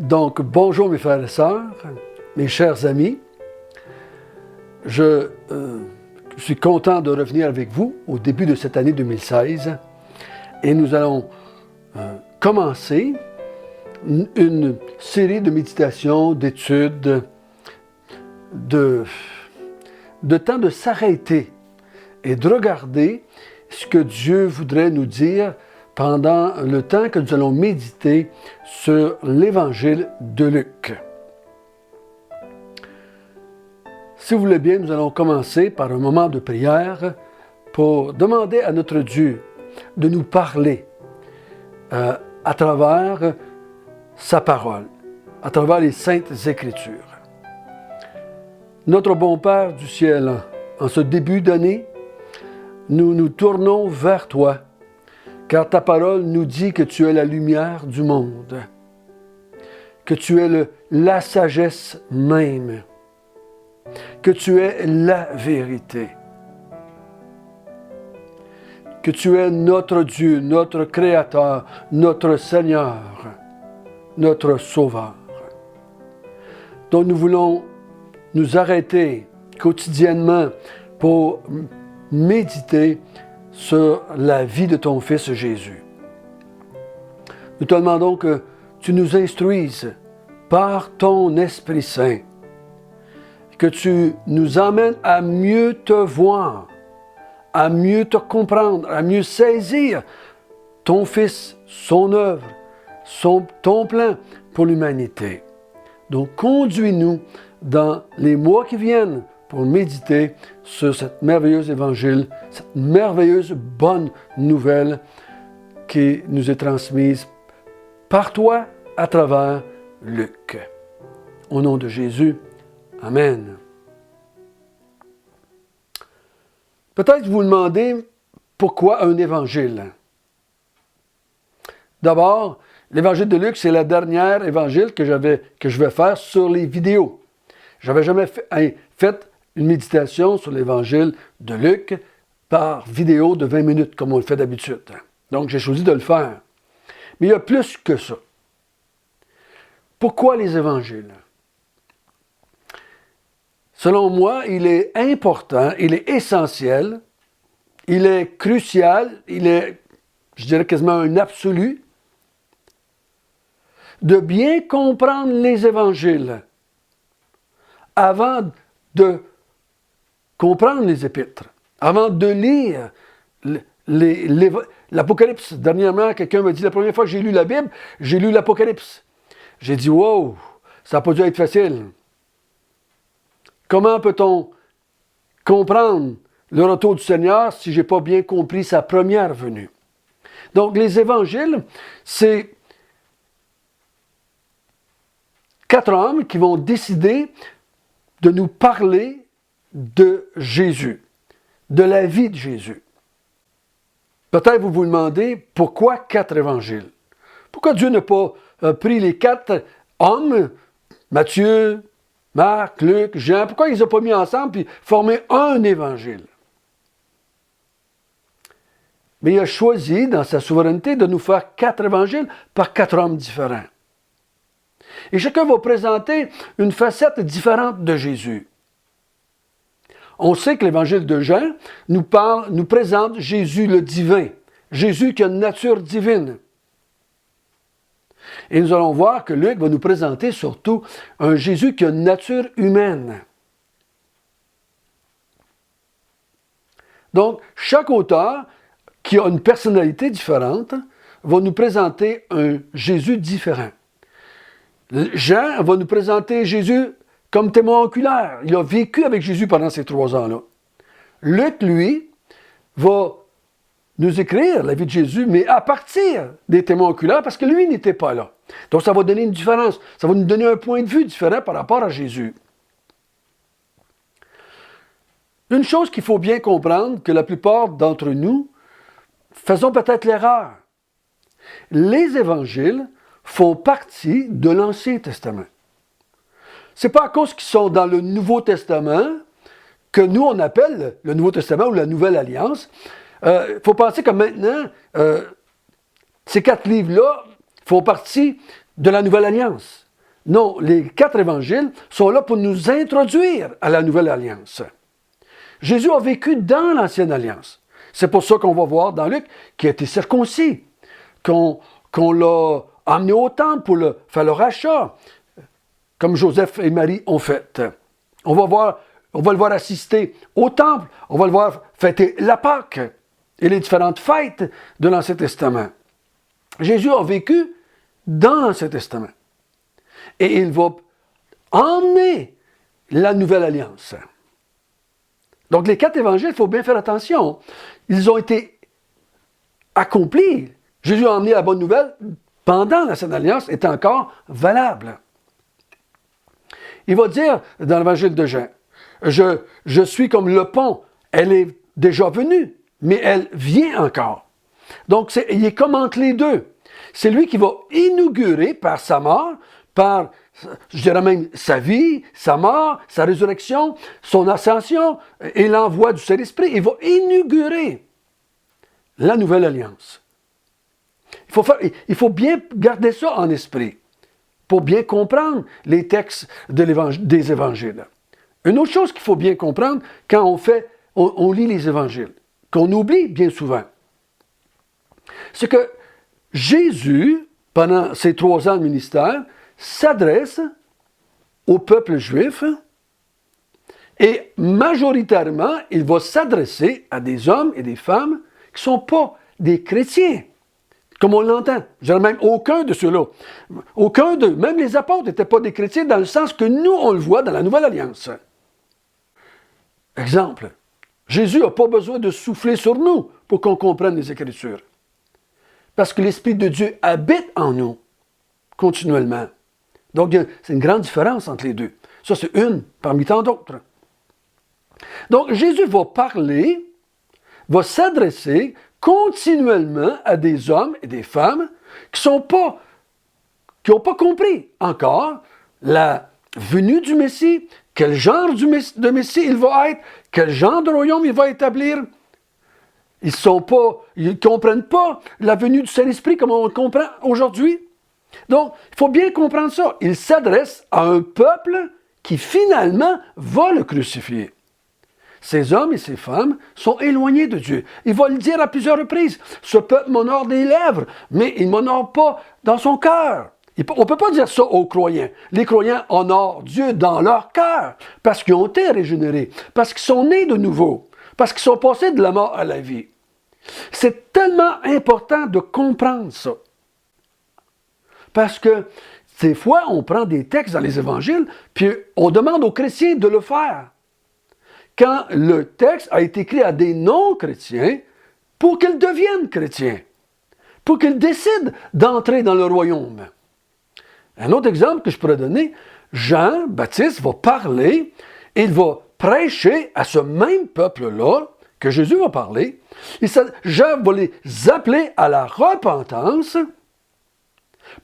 Donc, bonjour mes frères et sœurs, mes chers amis. Je suis content de revenir avec vous au début de cette année 2016 et nous allons commencer une série de méditations, d'études, de temps de s'arrêter et de regarder ce que Dieu voudrait nous dire pendant le temps que nous allons méditer sur l'Évangile de Luc. Si vous voulez bien, nous allons commencer par un moment de prière pour demander à notre Dieu de nous parler à travers sa parole, à travers les Saintes Écritures. Notre bon Père du ciel, en ce début d'année, nous nous tournons vers toi, car ta parole nous dit que tu es la lumière du monde, que tu es la sagesse même, que tu es la vérité, que tu es notre Dieu, notre Créateur, notre Seigneur, notre Sauveur. Donc nous voulons nous arrêter quotidiennement pour méditer sur la vie de ton Fils Jésus. Nous te demandons que tu nous instruises par ton Esprit Saint, que tu nous emmènes à mieux te voir, à mieux te comprendre, à mieux saisir ton Fils, son œuvre, ton plan pour l'humanité. Donc conduis-nous dans les mois qui viennent pour méditer sur cette merveilleuse évangile, cette merveilleuse bonne nouvelle qui nous est transmise par toi à travers Luc. Au nom de Jésus, Amen. Peut-être vous vous demandez pourquoi un évangile. D'abord, l'évangile de Luc, c'est la dernière évangile que je vais faire sur les vidéos. Je n'avais jamais fait une méditation sur l'évangile de Luc par vidéo de 20 minutes, comme on le fait d'habitude. Donc, j'ai choisi de le faire. Mais il y a plus que ça. Pourquoi les évangiles? Selon moi, il est important, il est essentiel, il est crucial, il est, je dirais quasiment un absolu, de bien comprendre les évangiles avant de comprendre les épîtres, avant de lire l'Apocalypse. Dernièrement, quelqu'un m'a dit, la première fois que j'ai lu la Bible, j'ai lu l'Apocalypse. J'ai dit, wow, ça n'a pas dû être facile. Comment peut-on comprendre le retour du Seigneur si je n'ai pas bien compris sa première venue? Donc, les évangiles, c'est 4 hommes qui vont décider de nous parler de Jésus, de la vie de Jésus. Peut-être vous vous demandez pourquoi 4 évangiles? Pourquoi Dieu n'a pas pris les 4 hommes, Matthieu, Marc, Luc, Jean, pourquoi il ne les a pas mis ensemble et formé un évangile? Mais il a choisi, dans sa souveraineté, de nous faire 4 évangiles par 4 hommes différents. Et chacun va présenter une facette différente de Jésus. On sait que l'évangile de Jean nous présente Jésus le divin, Jésus qui a une nature divine. Et nous allons voir que Luc va nous présenter surtout un Jésus qui a une nature humaine. Donc, chaque auteur qui a une personnalité différente va nous présenter un Jésus différent. Jean va nous présenter Jésus comme témoin oculaire. Il a vécu avec Jésus pendant ces 3 ans-là. Luc, lui, va nous écrire la vie de Jésus, mais à partir des témoins oculaires, parce que lui n'était pas là. Donc ça va donner une différence. Ça va nous donner un point de vue différent par rapport à Jésus. Une chose qu'il faut bien comprendre, que la plupart d'entre nous faisons peut-être l'erreur. Les évangiles font partie de l'Ancien Testament. Ce n'est pas à cause qu'ils sont dans le Nouveau Testament que nous, on appelle le Nouveau Testament ou la Nouvelle Alliance. Il faut penser que maintenant, ces 4 livres-là font partie de la Nouvelle Alliance. Non, les 4 évangiles sont là pour nous introduire à la nouvelle alliance. Jésus a vécu dans l'ancienne alliance. C'est pour ça qu'on va voir dans Luc qu'il a été circoncis, qu'on l'a amené au temple pour faire le rachat, comme Joseph et Marie ont fait. On va le voir assister au temple, on va le voir fêter la Pâque et les différentes fêtes de l'Ancien Testament. Jésus a vécu dans l'Ancien Testament. Et il va emmener la nouvelle alliance. Donc les 4 évangiles, il faut bien faire attention. Ils ont été accomplis. Jésus a emmené la bonne nouvelle pendant l'Ancienne alliance, est encore valable. Il va dire dans l'évangile de Jean, je suis comme le pont, elle est déjà venue, mais elle vient encore. Donc il est comme entre les deux. C'est lui qui va inaugurer par sa mort, par, je dirais même, sa vie, sa mort, sa résurrection, son ascension et l'envoi du Saint-Esprit. Il va inaugurer la nouvelle alliance. Il faut bien garder ça en esprit pour bien comprendre les textes des évangiles. Une autre chose qu'il faut bien comprendre quand on lit les évangiles, qu'on oublie bien souvent, c'est que Jésus, pendant ses 3 ans de ministère, s'adresse au peuple juif et majoritairement, il va s'adresser à des hommes et des femmes qui ne sont pas des chrétiens, comme on l'entend. Je dirais même aucun de ceux-là. Aucun d'eux, même les apôtres n'étaient pas des chrétiens dans le sens que nous, on le voit dans la Nouvelle Alliance. Exemple, Jésus n'a pas besoin de souffler sur nous pour qu'on comprenne les Écritures. Parce que l'Esprit de Dieu habite en nous continuellement. Donc, c'est une grande différence entre les deux. Ça, c'est une parmi tant d'autres. Donc, Jésus va parler, va s'adresser continuellement à des hommes et des femmes qui n'ont pas compris encore la venue du Messie, quel genre de Messie il va être, quel genre de royaume il va établir. Ils ne comprennent pas la venue du Saint-Esprit comme on le comprend aujourd'hui. Donc, il faut bien comprendre ça. Il s'adresse à un peuple qui finalement va le crucifier. Ces hommes et ces femmes sont éloignés de Dieu. Il va le dire à plusieurs reprises. Ce peuple m'honore des lèvres, mais il ne m'honore pas dans son cœur. On ne peut pas dire ça aux croyants. Les croyants honorent Dieu dans leur cœur parce qu'ils ont été régénérés, parce qu'ils sont nés de nouveau, parce qu'ils sont passés de la mort à la vie. C'est tellement important de comprendre ça. Parce que des fois, on prend des textes dans les évangiles, puis on demande aux chrétiens de le faire. Quand le texte a été écrit à des non-chrétiens pour qu'ils deviennent chrétiens, pour qu'ils décident d'entrer dans le royaume. Un autre exemple que je pourrais donner, Jean-Baptiste va parler, il va prêcher à ce même peuple-là, que Jésus va parler, et Jean va les appeler à la repentance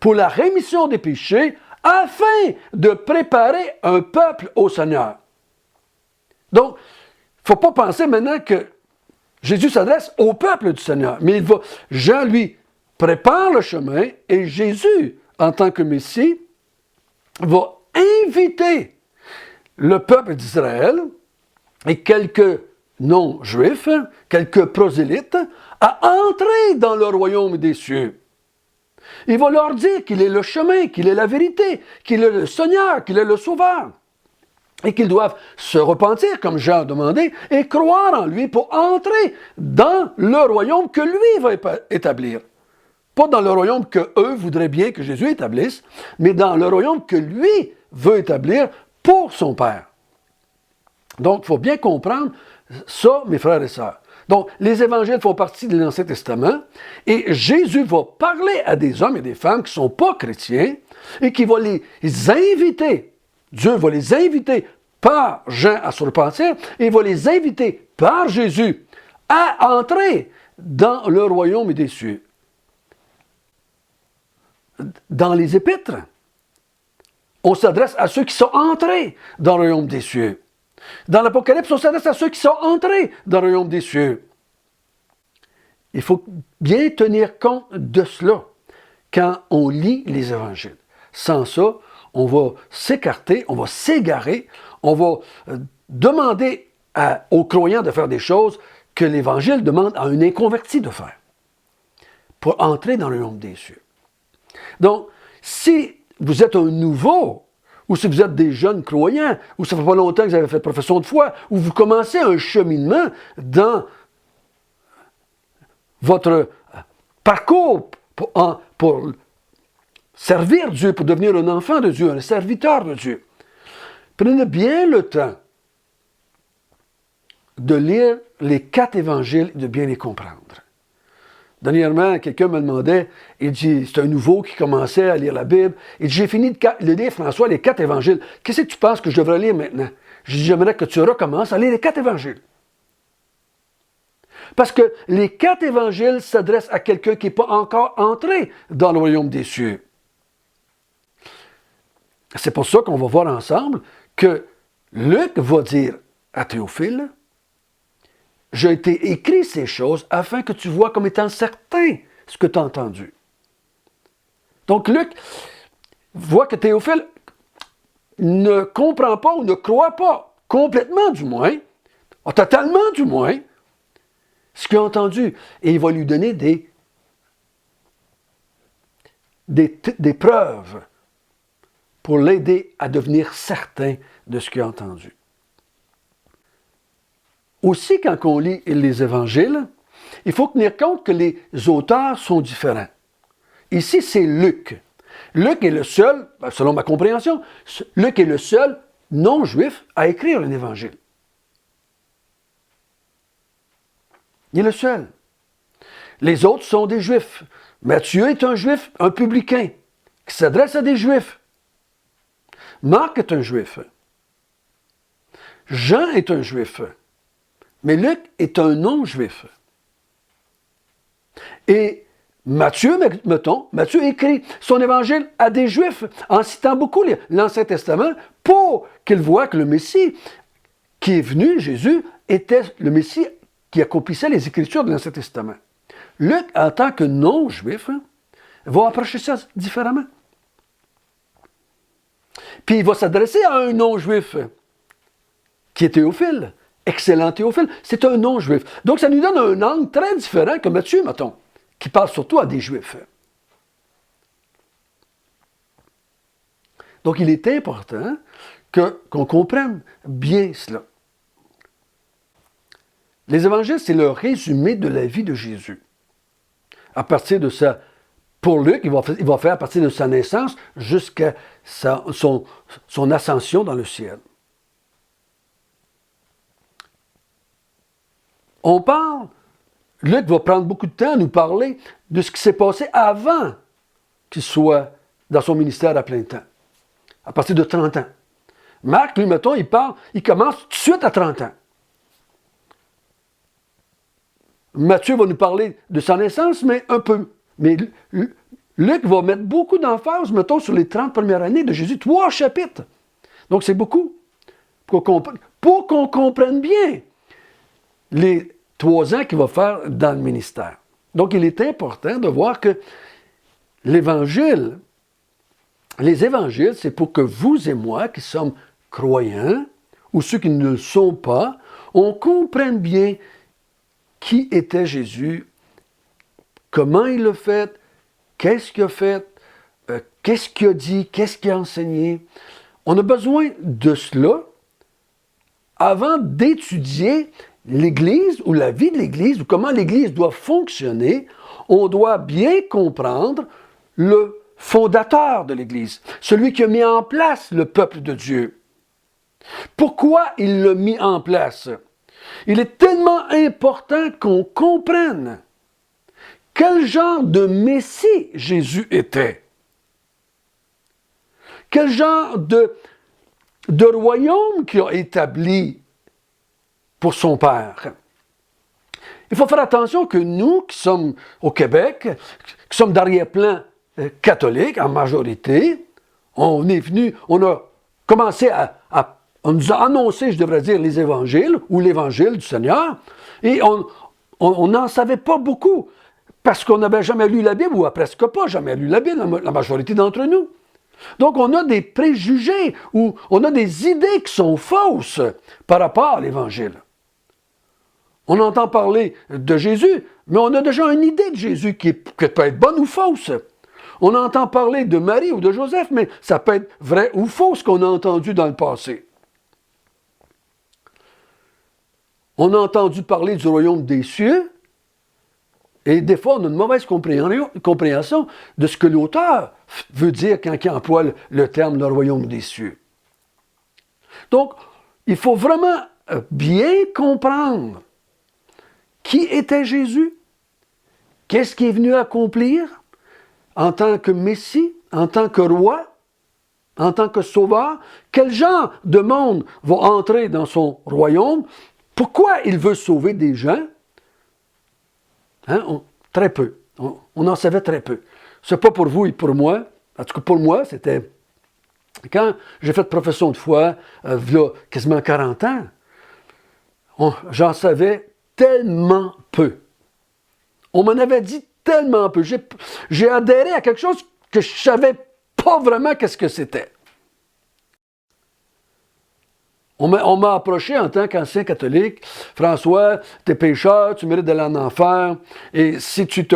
pour la rémission des péchés afin de préparer un peuple au Seigneur. Donc, il ne faut pas penser maintenant que Jésus s'adresse au peuple du Seigneur, mais Jean, lui, prépare le chemin et Jésus, en tant que Messie, va inviter le peuple d'Israël et quelques non-juifs, quelques prosélytes, à entrer dans le royaume des cieux. Il va leur dire qu'il est le chemin, qu'il est la vérité, qu'il est le Seigneur, qu'il est le Sauveur. Et qu'ils doivent se repentir, comme Jean a demandé, et croire en lui pour entrer dans le royaume que lui va établir. Pas dans le royaume qu'eux voudraient bien que Jésus établisse, mais dans le royaume que lui veut établir pour son Père. Donc, il faut bien comprendre ça, mes frères et sœurs. Donc, les évangiles font partie de l'Ancien Testament et Jésus va parler à des hommes et des femmes qui ne sont pas chrétiens et qui va les inviter. Dieu va les inviter par Jean à se repentir et il va les inviter par Jésus à entrer dans le royaume des cieux. Dans les épîtres, on s'adresse à ceux qui sont entrés dans le royaume des cieux. Dans l'Apocalypse, on s'adresse à ceux qui sont entrés dans le royaume des cieux. Il faut bien tenir compte de cela quand on lit les évangiles. Sans ça, on va s'écarter, on va s'égarer, on va demander aux croyants de faire des choses que l'Évangile demande à un inconverti de faire pour entrer dans le royaume des cieux. Donc, si vous êtes un nouveau, ou si vous êtes des jeunes croyants, ou ça fait pas longtemps que vous avez fait profession de foi, ou vous commencez un cheminement dans votre parcours pour servir Dieu, pour devenir un enfant de Dieu, un serviteur de Dieu, prenez bien le temps de lire les 4 évangiles et de bien les comprendre. Dernièrement, quelqu'un me demandait, il dit, c'est un nouveau qui commençait à lire la Bible. Il dit, j'ai fini de lire, François, les 4 évangiles. Qu'est-ce que tu penses que je devrais lire maintenant? Je dis, j'aimerais que tu recommences à lire les 4 évangiles. Parce que les 4 évangiles s'adressent à quelqu'un qui n'est pas encore entré dans le royaume des cieux. C'est pour ça qu'on va voir ensemble que Luc va dire à Théophile, j'ai été écrit ces choses afin que tu vois comme étant certain ce que tu as entendu. Donc Luc voit que Théophile ne comprend pas ou ne croit pas, complètement du moins, totalement du moins, ce qu'il a entendu. Et il va lui donner des preuves pour l'aider à devenir certain de ce qu'il a entendu. Aussi, quand on lit les évangiles, il faut tenir compte que les auteurs sont différents. Ici, c'est Luc. Luc est le seul, selon ma compréhension, Luc est le seul non-juif à écrire un évangile. Il est le seul. Les autres sont des juifs. Matthieu est un juif, un publicain, qui s'adresse à des juifs. Marc est un juif. Jean est un juif. Mais Luc est un non-juif. Et Matthieu, mettons, Matthieu écrit son évangile à des juifs en citant beaucoup l'Ancien Testament pour qu'ils voient que le Messie qui est venu, Jésus, était le Messie qui accomplissait les Écritures de l'Ancien Testament. Luc, en tant que non-juif, va approcher ça différemment. Puis il va s'adresser à un non-juif qui est Théophile. Excellent Théophile, c'est un non-juif. Donc, ça nous donne un angle très différent que Matthieu, mettons, qui parle surtout à des juifs. Donc, il est important qu'on comprenne bien cela. Les évangiles, c'est le résumé de la vie de Jésus. À partir de ça, pour Luc, il va faire à partir de sa naissance jusqu'à son ascension dans le ciel. Luc va prendre beaucoup de temps à nous parler de ce qui s'est passé avant qu'il soit dans son ministère à plein temps, à partir de 30 ans. Marc, lui, mettons, il commence tout de suite à 30 ans. Matthieu va nous parler de sa naissance, mais un peu. Mais Luc va mettre beaucoup d'emphase, mettons, sur les 30 premières années de Jésus, 3 chapitres. Donc, c'est beaucoup. Pour qu'on comprenne bien les 3 ans qu'il va faire dans le ministère. Donc, il est important de voir que les évangiles, c'est pour que vous et moi, qui sommes croyants, ou ceux qui ne le sont pas, on comprenne bien qui était Jésus, comment il l'a fait, qu'est-ce qu'il a fait, qu'est-ce qu'il a dit, qu'est-ce qu'il a enseigné. On a besoin de cela avant d'étudier l'Église ou la vie de l'Église ou comment l'Église doit fonctionner. On doit bien comprendre le fondateur de l'Église, celui qui a mis en place le peuple de Dieu. Pourquoi il l'a mis en place? Il est tellement important qu'on comprenne quel genre de Messie Jésus était. Quel genre de royaume qu'il a établi pour son Père. Il faut faire attention que nous, qui sommes au Québec, qui sommes d'arrière-plan catholique en majorité, on a commencé on nous a annoncé, je devrais dire, les évangiles ou l'évangile du Seigneur, et on n'en savait pas beaucoup, parce qu'on n'avait jamais lu la Bible, ou presque pas jamais lu la Bible, la majorité d'entre nous. Donc, on a des préjugés ou on a des idées qui sont fausses par rapport à l'Évangile. On entend parler de Jésus, mais on a déjà une idée de Jésus qui peut être bonne ou fausse. On entend parler de Marie ou de Joseph, mais ça peut être vrai ou faux ce qu'on a entendu dans le passé. On a entendu parler du royaume des cieux, et des fois, on a une mauvaise compréhension de ce que l'auteur veut dire quand il emploie le terme « le royaume des cieux ». Donc, il faut vraiment bien comprendre qui était Jésus, qu'est-ce qu'il est venu accomplir en tant que Messie, en tant que roi, en tant que sauveur, quel genre de monde va entrer dans son royaume, pourquoi il veut sauver des gens. Très peu. On en savait très peu. C'est pas pour vous et pour moi. En tout cas, pour moi, c'était... Quand j'ai fait profession de foi, il y a quasiment 40 ans, j'en savais tellement peu. On m'en avait dit tellement peu. J'ai adhéré à quelque chose que je savais pas vraiment qu'est-ce que c'était. On m'a approché en tant qu'ancien catholique. François, t'es pécheur, tu mérites d'aller en enfer. Et si tu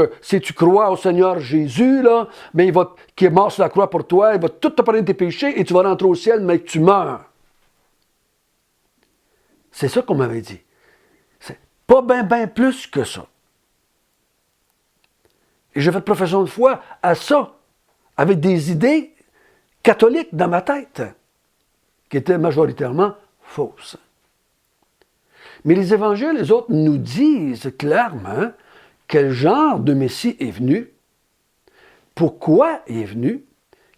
crois au Seigneur Jésus, là, ben qui est mort sur la croix pour toi, il va tout te pardonner de tes péchés et tu vas rentrer au ciel, mais que tu meurs. C'est ça qu'on m'avait dit. C'est pas bien plus que ça. Et j'ai fait profession de foi à ça, avec des idées catholiques dans ma tête, qui étaient majoritairement fausses. Mais les évangiles, les autres, nous disent clairement quel genre de Messie est venu, pourquoi il est venu,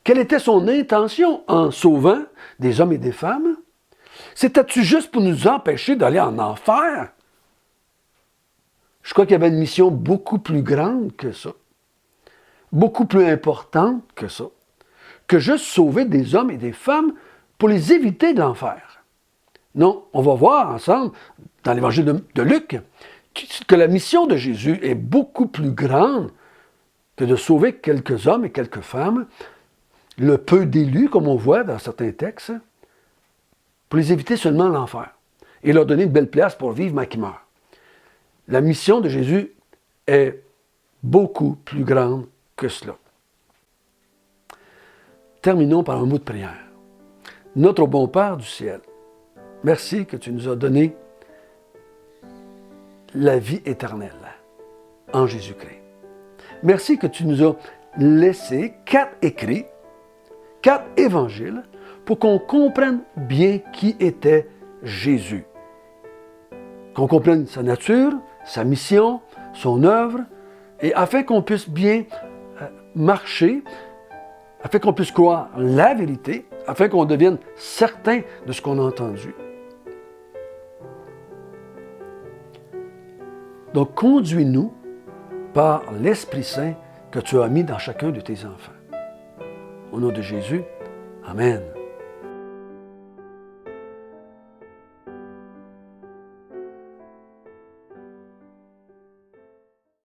quelle était son intention en sauvant des hommes et des femmes. C'était-tu juste pour nous empêcher d'aller en enfer? Je crois qu'il y avait une mission beaucoup plus grande que ça, beaucoup plus importante que ça, que juste sauver des hommes et des femmes pour les éviter de l'enfer. Non, on va voir ensemble, dans l'évangile de Luc, que la mission de Jésus est beaucoup plus grande que de sauver quelques hommes et quelques femmes, le peu d'élus, comme on voit dans certains textes, pour les éviter seulement l'enfer et leur donner une belle place pour vivre mais qui meurt. La mission de Jésus est beaucoup plus grande que cela. Terminons par un mot de prière. Notre bon Père du ciel, merci que tu nous as donné la vie éternelle en Jésus-Christ. Merci que tu nous as laissé 4 écrits, 4 évangiles, pour qu'on comprenne bien qui était Jésus. Qu'on comprenne sa nature, sa mission, son œuvre, et afin qu'on puisse bien marcher, afin qu'on puisse croire la vérité, afin qu'on devienne certain de ce qu'on a entendu. Donc, conduis-nous par l'Esprit Saint que tu as mis dans chacun de tes enfants. Au nom de Jésus, Amen.